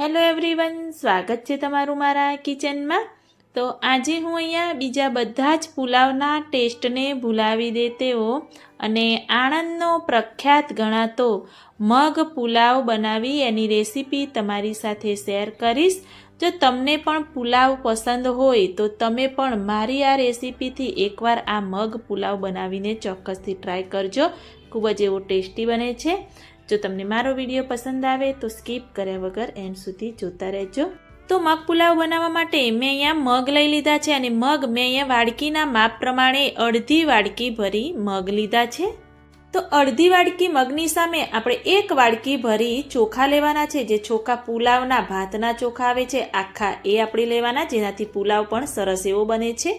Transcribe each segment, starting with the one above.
Hello everyone, સ્વાગત છે તમારું મારા કિચનમાં। તો આજે હું અહીંયા બીજા બધા જ પુલાવના ટેસ્ટને ભૂલાવી દે તેવો અને આણંદનો પ્રખ્યાત ગણાતો મગ પુલાવ બનાવી એની રેસીપી તમારી સાથે શેર કરીશ। જો તમને પણ પુલાવ પસંદ હોય તો તમે પણ મારી આ રેસીપીથી એકવાર આ મગ પુલાવ બનાવીને ચોક્કસથી ટ્રાય કરજો, ખૂબ જ એવો ટેસ્ટી બને છે। જો તમને મારો વિડીયો પસંદ આવે તો સ્કીપ કર્યા વગર એન્ડ સુધી જોતા રહેજો। તો મગ પુલાવ બનાવવા માટે મેં અહીંયા મગ લઈ લીધા છે અને મગ મેં અહીંયા વાડકીના માપ પ્રમાણે અડધી વાડકી ભરી મગ લીધા છે। તો અડધી વાડકી મગની સામે આપણે એક વાડકી ભરી ચોખા લેવાના છે। જે ચોખા પુલાવના ભાતના ચોખા આવે છે આખા, એ આપણે લેવાના, જેનાથી પુલાવ પણ સરસ એવો બને છે।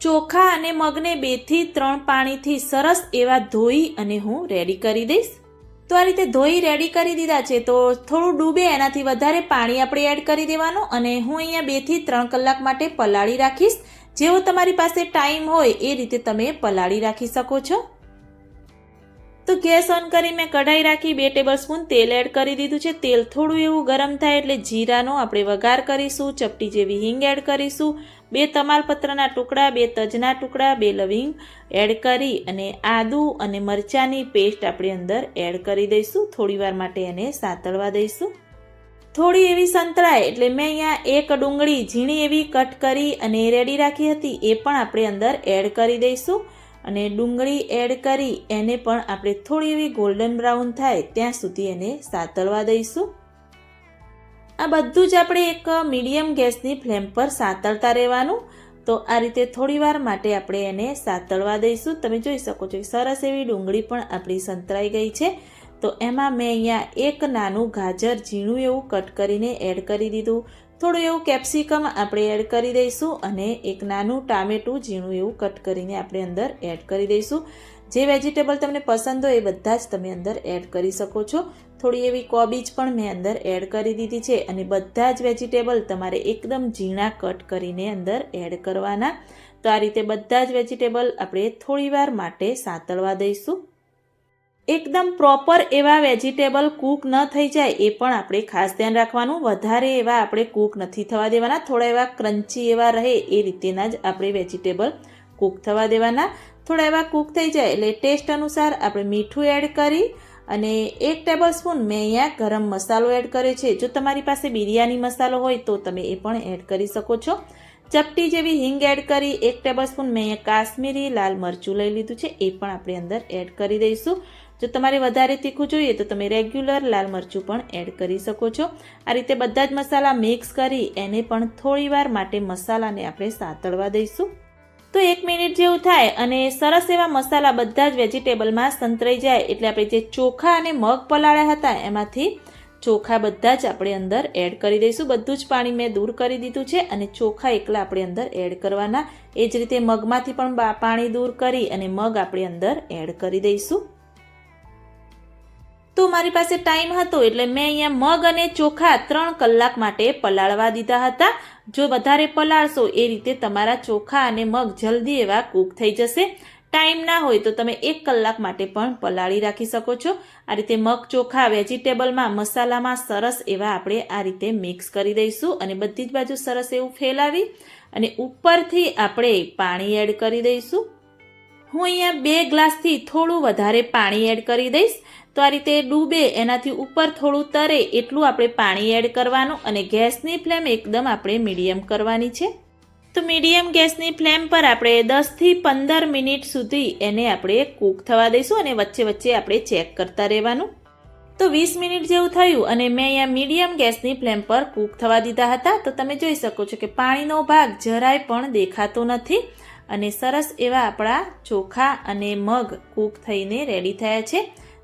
ચોખા અને મગને 2 થી 3 પાણીથી સરસ એવા ધોઈ અને હું રેડી કરી દઈશ। તો આ રીતે ધોઈ રેડી કરી દીધા છે। તો થોડું ડૂબે એનાથી વધારે પાણી આપણે એડ કરી દેવાનું અને હું અહીંયા 2 થી 3 કલાક માટે પલાળી રાખીશ। જેવો તમારી પાસે ટાઈમ હોય એ રીતે તમે પલાળી રાખી શકો છો। તો ગેસ ઓન કરી મેં કઢાઈ રાખી, 2 ટેબલસ્પૂન તેલ એડ કરી દીધું છે। તેલ થોડું એવું ગરમ થાય એટલે જીરાનો આપણે વઘાર કરીશું, ચપટી જેવી હિંગ એડ કરીશું, 2 તમાલપત્રના ટુકડા, 2 તજના ટુકડા, 2 લવિંગ એડ કરી અને આદુ અને મરચાંની પેસ્ટ આપણે અંદર એડ કરી દઈશું। થોડી વાર માટે એને સાતળવા દઈશું। થોડી એવી સંતળાય એટલે મેં અહીંયા 1 ડુંગળી ઝીણી એવી કટ કરી અને રેડી રાખી હતી, એ પણ આપણે અંદર એડ કરી દઈશું અને ડુંગળી એડ કરી એને પણ આપણે થોડી એવી ગોલ્ડન બ્રાઉન થાય ત્યાં સુધી એને સાતળવા દઈશું। આ બધું જ આપણે એક મીડિયમ ગેસની ફ્લેમ પર સાતળતા રહેવાનું। તો આ રીતે થોડી વાર માટે આપણે એને સાતળવા દઈશું। તમે જોઈ શકો છો કે સરસ એવી ડુંગળી પણ આપણી સંતળાઈ ગઈ છે। તો એમાં મેં અહીંયા 1 નાનું ગાજર ઝીણું એવું કટ કરીને એડ કરી દીધું, થોડું એવું કેપ્સિકમ આપણે એડ કરી દઈશું અને 1 નાનું ટામેટું ઝીણું એવું કટ કરીને આપણે અંદર એડ કરી દઈશું। જે વેજીટેબલ તમને પસંદ હોય એ બધા જ તમે અંદર એડ કરી શકો છો। થોડી એવી કોબીજ પણ મેં અંદર એડ કરી દીધી છે અને બધા જ વેજીટેબલ તમારે એકદમ ઝીણા કટ કરીને અંદર એડ કરવાના। તો આ રીતે બધા જ વેજીટેબલ આપણે થોડી વાર માટે સાતળવા દઈશું। એકદમ પ્રોપર એવા વેજીટેબલ કૂક ન થઈ જાય એ પણ આપણે ખાસ ધ્યાન રાખવાનું। વધારે એવા આપણે કૂક નથી થવા દેવાના, થોડા એવા ક્રન્ચી એવા રહે એ રીતેના જ આપણે વેજીટેબલ કૂક થવા દેવાના। થોડા એવા કૂક થઈ જાય એટલે ટેસ્ટ અનુસાર આપણે મીઠું એડ કરી અને 1 ટેબલસ્પૂન મેં અહીંયા ગરમ મસાલો એડ કર્યો છે। જો તમારી પાસે બિરયાની મસાલો હોય તો તમે એ પણ એડ કરી શકો છો। ચપટી જેવી હિંગ એડ કરી, 1 ટેબલસ્પૂન મેં અહીંયા કાશ્મીરી લાલ મરચું લઈ લીધું છે, એ પણ આપણે અંદર એડ કરી દઈશું। જો તમારે વધારે તીખું જોઈએ તો તમે રેગ્યુલર લાલ મરચું પણ એડ કરી શકો છો। આ રીતે બધા જ મસાલા મિક્સ કરી એને પણ થોડી વાર માટે મસાલાને આપણે સાતળવા દઈશું। તો 1 મિનિટ જેવું થાય અને સરસ એવા મસાલા બધા જ વેજીટેબલમાં સંતરાઈ જાય એટલે આપણે જે ચોખા અને મગ પલાળ્યા હતા એમાંથી ચોખા બધા જ આપણે અંદર એડ કરી દઈશું। બધું જ પાણી મેં દૂર કરી દીધું છે અને ચોખા એકલા આપણે અંદર એડ કરવાના। એ જ રીતે મગમાંથી પણ પાણી દૂર કરી અને મગ આપણે અંદર એડ કરી દઈશું। તો મારી પાસે ટાઈમ હતો એટલે મેં અહીંયા મગ અને ચોખા 3 કલાક માટે પલાળવા દીધા હતા। જો વધારે પલાળશો એ રીતે તમારા ચોખા અને મગ જલ્દી એવા કૂક થઈ જશે। ટાઈમ ના હોય તો તમે 1 કલાક માટે પણ પલાળી રાખી શકો છો। આ રીતે મગ ચોખા વેજીટેબલમાં મસાલામાં સરસ એવા આપણે આ રીતે મિક્સ કરી દઈશું અને બધી જ બાજુ સરસ એવું ફેલાવી અને ઉપરથી આપણે પાણી એડ કરી દઈશું। હું અહીંયા 2 ગ્લાસથી થોડું વધારે પાણી એડ કરી દઈશ। તો આ રીતે ડૂબે એનાથી ઉપર થોડું તરે એટલું આપણે પાણી એડ કરવાનું અને ગેસની ફ્લેમ એકદમ આપણે મીડિયમ કરવાની છે। તો મીડિયમ ગેસની ફ્લેમ પર આપણે 10 થી 15 મિનિટ સુધી એને આપણે કૂક થવા દઈશું અને વચ્ચે વચ્ચે આપણે ચેક કરતા રહેવાનું। તો 20 મિનિટ જેવું થયું અને મેં અહીંયા મીડિયમ ગેસની ફ્લેમ પર કૂક થવા દીધા હતા। તો તમે જોઈ શકો છો કે પાણીનો ભાગ જરાય પણ દેખાતો નથી અને સરસ એવા આપણા ચોખા અને મગ કૂક થઈને રેડી થયા છે।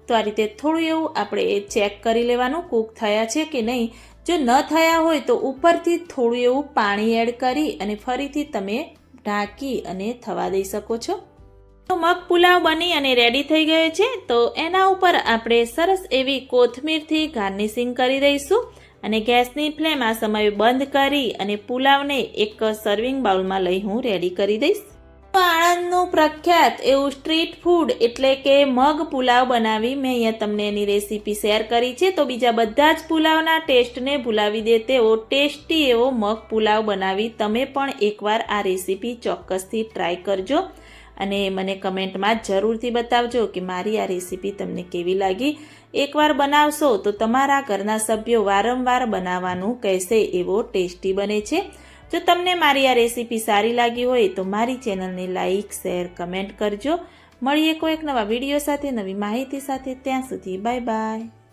તો આ રીતે થોડું એવું આપણે ચેક કરી લેવાનું કૂક થયા છે કે નહીં। જો ન થયા હોય તો ઉપરથી થોડું એવું પાણી એડ કરી અને ફરીથી તમે ઢાંકી અને થવા દઈ શકો છો। તો મગ પુલાવ બની અને રેડી થઈ ગયો છે। તો એના ઉપર આપણે સરસ એવી કોથમીરથી ગાર્નિશિંગ કરી દઈશું અને ગેસની ફ્લેમ આ સમયે બંધ કરી અને પુલાવને એક સર્વિંગ બાઉલમાં લઈ હું રેડી કરી દઈશ। આણંદનું પ્રખ્યાત એવું સ્ટ્રીટ ફૂડ એટલે કે મગ પુલાવ બનાવી મેં અહીંયા તમને એની રેસીપી શેર કરી છે. તો બીજા બધા જ પુલાવના ટેસ્ટને ભૂલાવી દે તેવો ટેસ્ટી એવો મગ પુલાવ બનાવી તમે પણ એકવાર આ રેસીપી ચોક્કસથી ટ્રાય કરજો અને મને કમેન્ટમાં જરૂરથી બતાવજો કે મારી આ રેસીપી તમને કેવી લાગી. એકવાર બનાવશો તો તમારા ઘરના સભ્યો વારંવાર બનાવવાનું કહેશે એવો ટેસ્ટી બને છે. જો તમને મારી આ રેસીપી સારી લાગી હોય તો મારી ચેનલને લાઈક, શેર, કમેન્ટ કરજો. મળીએ કોઈક નવા વિડીયો સાથે, નવી માહિતી સાથે. ત્યાં સુધી બાય બાય.